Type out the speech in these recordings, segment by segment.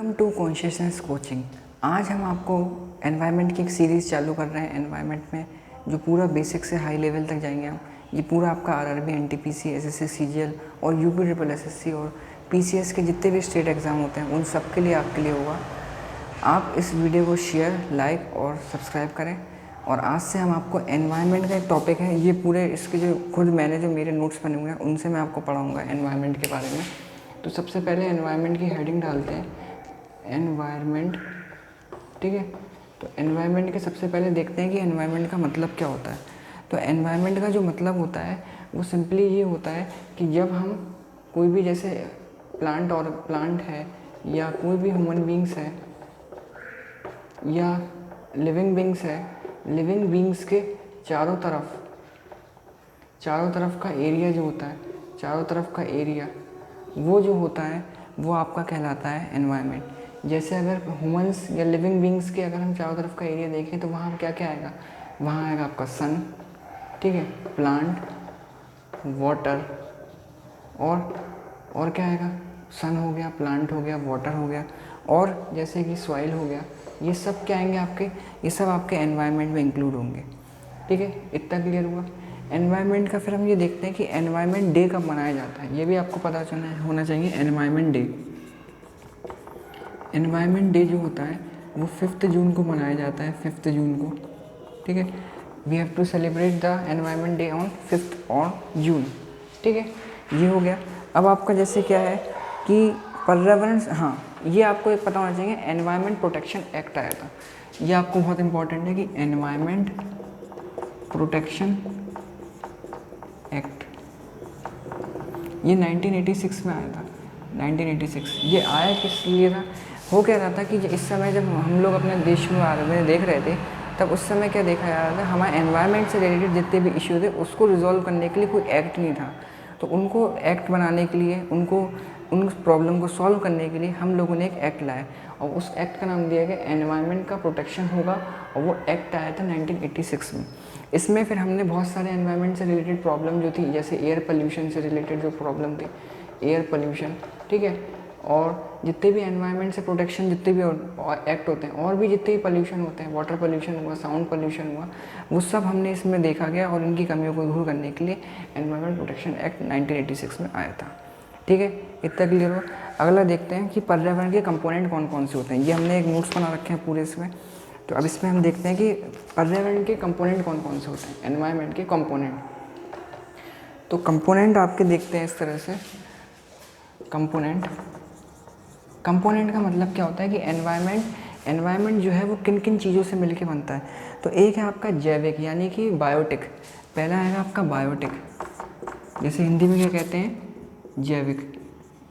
Welcome to consciousness coaching. आज हम आपको एनवायरनमेंट की एक सीरीज़ चालू कर रहे हैं। एनवायरनमेंट में जो पूरा बेसिक से हाई लेवल तक जाएंगे हम। ये पूरा आपका आरआरबी, एनटीपीसी, एसएससी, सीजीएल और यूपी ट्रिपल एसएससी और पीसीएस के जितने भी स्टेट एग्ज़ाम होते हैं उन सब के लिए आपके लिए होगा। आप इस वीडियो को शेयर, लाइक और सब्सक्राइब करें। और आज से हम आपको एनवायरनमेंट का एक टॉपिक है, ये पूरे इसके जो खुद मैंने जो मेरे नोट्स बने हुए हैं उनसे मैं आपको पढ़ाऊँगा एनवायरनमेंट के बारे में। तो सबसे पहले एनवायरनमेंट की हेडिंग डालते हैं, एनवायरनमेंट। ठीक है, तो एनवायरनमेंट के सबसे पहले देखते हैं कि एनवायरनमेंट का मतलब क्या होता है। तो एनवायरनमेंट का जो मतलब होता है वो सिंपली ये होता है कि जब हम कोई भी जैसे प्लांट है या कोई भी ह्यूमन बींग्स है या लिविंग बींग्स है, लिविंग बींग्स के चारों तरफ का एरिया जो होता है, चारों तरफ का एरिया वो जो होता है वो आपका कहलाता है एनवायरनमेंट। जैसे अगर ह्यूमंस या लिविंग बींग्स के अगर हम चारों तरफ का एरिया देखें तो वहाँ क्या क्या आएगा, वहाँ आएगा आपका सन, ठीक है, प्लांट, वाटर और क्या आएगा, सन हो गया, प्लांट हो गया, वाटर हो गया और जैसे कि सॉइल हो गया। ये सब क्या आएंगे आपके, ये सब आपके एनवायरनमेंट में इंक्लूड होंगे। ठीक है, इतना क्लियर हुआ एनवायरनमेंट का। फिर हम ये देखते हैं कि एनवायरनमेंट डे कब मनाया जाता है, ये भी आपको पता होना चाहिए। एनवायरनमेंट डे जो होता है वो 5 जून को मनाया जाता है, 5 जून को। ठीक है, we have to celebrate the environment day on 5 June. ठीक है, ये हो गया। अब आपका जैसे क्या है कि पर्यावरण, हाँ ये आपको एक पता होना चाहिए, एनवायरनमेंट प्रोटेक्शन एक्ट आया था। ये आपको बहुत इंपॉर्टेंट है कि एनवायरनमेंट प्रोटेक्शन एक्ट ये 1986 में आया था। 1986 ये आया किस लिए था, हो क्या रहा था कि इस समय जब हम लोग अपने देश में देख रहे थे तब उस समय क्या देखा जा रहा था, हमारे एनवायरनमेंट से रिलेटेड जितने भी इश्यू थे उसको रिजॉल्व करने के लिए कोई एक्ट नहीं था। तो उनको एक्ट बनाने के लिए, उनको उन प्रॉब्लम को सॉल्व करने के लिए हम लोगों ने एक एक्ट लाया और उस एक्ट का नाम दिया गया एनवायरनमेंट का प्रोटेक्शन होगा। और वो एक्ट आया था 1986 में। इसमें फिर हमने बहुत सारे एनवायरनमेंट से रिलेटेड प्रॉब्लम जो थी, जैसे एयर पोल्यूशन से रिलेटेड जो प्रॉब्लम थी, एयर पोल्यूशन, ठीक है, और जितने भी एनवायरनमेंट से प्रोटेक्शन जितने भी एक्ट होते हैं और भी जितने भी पोल्यूशन होते हैं, वाटर पोल्यूशन हुआ, साउंड पोल्यूशन हुआ, वो सब हमने इसमें देखा गया और इनकी कमियों को दूर करने के लिए एनवायरनमेंट प्रोटेक्शन एक्ट 1986 में आया था। ठीक है, इतना क्लियर हो। अगला देखते हैं कि पर्यावरण के कंपोनेंट कौन कौन से होते हैं। ये हमने एक नोट्स बना रखे हैं पूरे इसमें। तो अब इसमें हम देखते हैं कि पर्यावरण के कंपोनेंट कौन कौन से होते हैं, एनवायरनमेंट के कंपोनेंट। तो कंपोनेंट आपके देखते हैं इस तरह से। कंपोनेंट का मतलब क्या होता है कि एनवायरनमेंट जो है वो किन किन चीज़ों से मिलके बनता है। तो एक है आपका जैविक यानी कि बायोटिक। पहला है आपका बायोटिक, जैसे हिंदी में क्या कहते हैं, जैविक।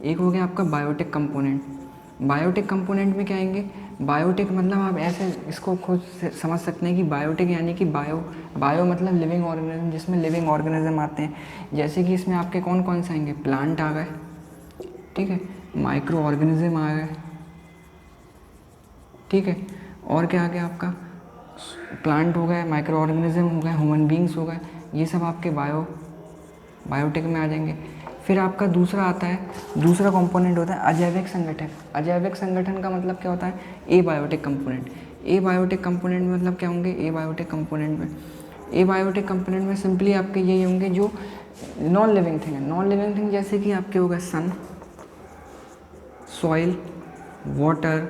एक हो गया आपका बायोटिक कंपोनेंट। बायोटिक कंपोनेंट में क्या आएंगे, बायोटिक मतलब आप ऐसे इसको खुद से समझ सकते हैं कि बायोटिक यानी कि बायो मतलब लिविंग ऑर्गेनिज्म, जिसमें लिविंग ऑर्गेनिज्म आते हैं। जैसे कि इसमें आपके कौन कौन से आएंगे, प्लांट आ गए, ठीक है, माइक्रो ऑर्गेनिज्म आ गए, ठीक है, और क्या आ गया आपका, प्लांट हो गए, माइक्रो ऑर्गेनिज्म हो गए, ह्यूमन बींग्स हो गए, ये सब आपके बायोटिक में आ जाएंगे। फिर आपका दूसरा आता है, दूसरा कंपोनेंट होता है अजैविक संगठन। अजैविक संगठन का मतलब क्या होता है, ए बायोटिक कंपोनेंट। ए बायोटिक कंपोनेंट में मतलब क्या होंगे, ए बायोटिक कंपोनेंट में सिंपली आपके यही होंगे जो नॉन लिविंग थिंग है। नॉन लिविंग थिंग जैसे कि आपके हो गए सन, सॉइल, वाटर,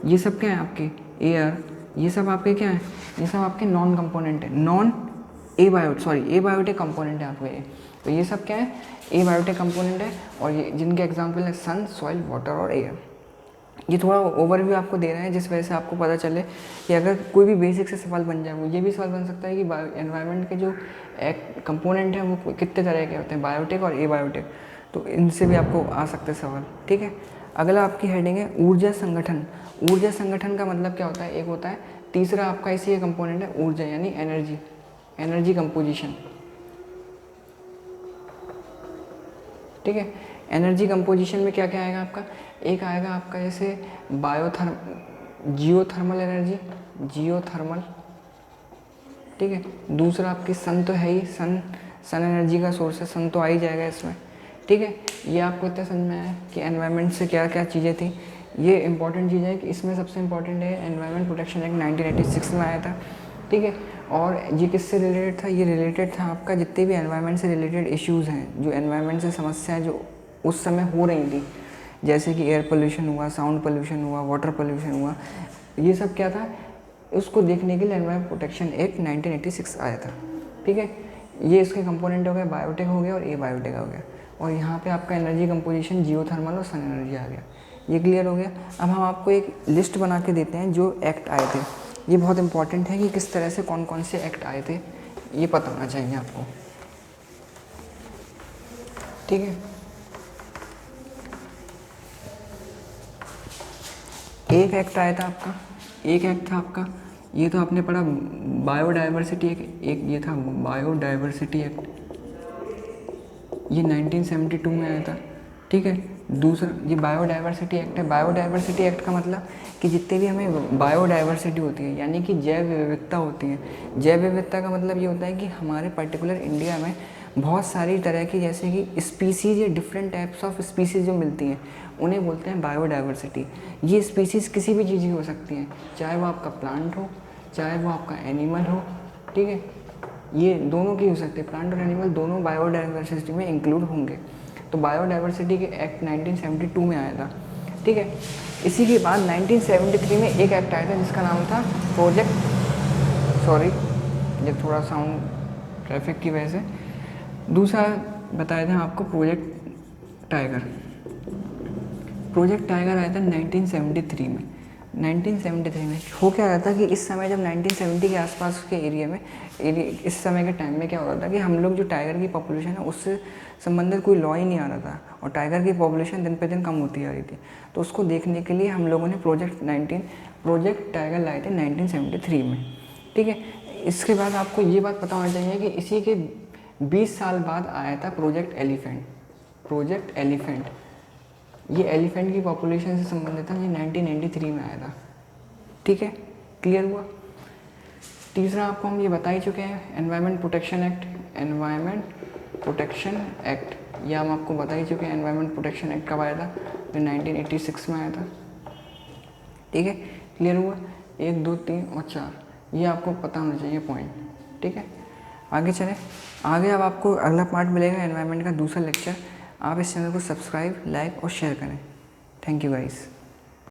ये सब क्या है आपके, एयर, ये सब आपके क्या है, ये सब आपके नॉन कंपोनेंट है, ए बायोटिक कंपोनेंट है आपके ये। तो ये सब क्या है, ए बायोटिक कंपोनेंट है और ये जिनके एग्जांपल है सन, सॉइल, वाटर और एयर। ये थोड़ा ओवरव्यू आपको दे रहे हैं जिस वजह से आपको पता चले कि अगर कोई भी बेसिक से सवाल बन जाए, वो ये भी सवाल बन सकता है कि एनवायरनमेंट के जो कंपोनेंट हैं वो कितने तरह के होते हैं, बायोटिक और ए बायोटिक। तो इनसे भी आपको आ सकते सवाल। ठीक है, अगला आपकी हेडिंग है ऊर्जा संगठन। ऊर्जा संगठन का मतलब क्या होता है, एक होता है, तीसरा आपका इसी कंपोनेंट है ऊर्जा यानी एनर्जी कंपोजिशन। ठीक है, एनर्जी कंपोजिशन में क्या क्या आएगा आपका, एक आएगा आपका जैसे जियोथर्मल, ठीक है, दूसरा आपकी सन तो है ही, सन एनर्जी का सोर्स है, सन तो आ ही जाएगा इसमें। ठीक है, ये आपको इतना समझ में आया कि एनवायरनमेंट से क्या क्या चीज़ें थी। ये इंपॉर्टेंट चीज़ है कि इसमें सबसे इंपॉर्टेंट है एनवायरनमेंट प्रोटेक्शन एक्ट 1986 में आया था, ठीक है। और ये किससे रिलेटेड था? ये रिलेटेड था आपका जितने भी एनवायरनमेंट से रिलेटेड इश्यूज़ हैं, जो एनवायरनमेंट से समस्याएं जो उस समय हो रही थी, जैसे कि एयर पोल्यूशन हुआ, साउंड पोल्यूशन हुआ, वाटर पोल्यूशन हुआ, ये सब क्या था, उसको देखने के लिए एनवायरनमेंट प्रोटेक्शन एक्ट 1986 आया था, ठीक है। ये इसके कंपोनेंट हो गए, बायोटेक हो गया और ए बायोटेक हो गया। और यहाँ पे आपका एनर्जी कंपोजिशन जियोथर्मल और सन एनर्जी आ गया। ये क्लियर हो गया। अब हम आपको एक लिस्ट बना के देते हैं जो एक्ट आए थे। ये बहुत इंपॉर्टेंट है कि किस तरह से कौन कौन से एक्ट आए थे, ये पता होना चाहिए आपको, ठीक है। एक एक्ट आया था आपका, एक एक्ट था आपका, ये तो आपने पढ़ा बायोडाइवर्सिटी एक ये था बायोडाइवर्सिटी एक्ट, ये 1972 में आया था, ठीक है। दूसरा ये बायोडाइवर्सिटी एक्ट है। बायोडाइवर्सिटी एक्ट का मतलब कि जितने भी हमें बायोडाइवर्सिटी होती है, यानी कि जैव विविधता होती है। जैव विविधता का मतलब ये होता है कि हमारे पर्टिकुलर इंडिया में बहुत सारी तरह की, जैसे कि स्पीसीज़ या डिफरेंट टाइप्स ऑफ स्पीसीज़ जो मिलती हैं, उन्हें बोलते हैं बायोडाइवर्सिटी। ये स्पीसीज़ किसी भी चीज़ की हो सकती हैं, चाहे वो आपका प्लांट हो, चाहे वो आपका एनिमल हो, ठीक है। ये दोनों की हो सकती है, प्लांट और एनिमल दोनों बायोडाइवर्सिटी में इंक्लूड होंगे। तो बायोडाइवर्सिटी के एक्ट 1972 में आया था, ठीक है। इसी के बाद 1973 में एक एक्ट आया था जिसका नाम था ये थोड़ा साउंड ट्रैफिक की वजह से। दूसरा बताया था आपको प्रोजेक्ट टाइगर। प्रोजेक्ट टाइगर आया था 1973 में। 1973 में हो क्या रहा था कि इस समय जब 1970 के आसपास के एरिया में इस समय के टाइम में क्या हो रहा था कि हम लोग जो टाइगर की पॉपुलेशन है उससे संबंधित कोई लॉ ही नहीं आ रहा था, और टाइगर की पॉपुलेशन दिन पे दिन कम होती आ रही थी। तो उसको देखने के लिए हम लोगों ने प्रोजेक्ट टाइगर लाए थे 1973 में, ठीक है। इसके बाद आपको ये बात पता होना चाहिए कि इसी के 20 साल बाद आया था प्रोजेक्ट एलिफेंट। ये एलिफेंट की पॉपुलेशन से संबंधित था, ये 1993 में आया था, ठीक है। क्लियर हुआ। तीसरा आपको हम ये बता ही चुके हैं, एनवायरनमेंट प्रोटेक्शन एक्ट, ये हम आपको बता ही चुके हैं। एनवायरनमेंट प्रोटेक्शन एक्ट कब आया था? तो 1986 में आया था, ठीक है। क्लियर हुआ। 1, 2, 3 और 4 ये आपको पता होना चाहिए पॉइंट, ठीक है। आगे चलें। आगे अब आपको अगला पार्ट मिलेगा एनवायरनमेंट का दूसरा लेक्चर। आप इस चैनल को सब्सक्राइब, लाइक और शेयर करें। Thank you guys.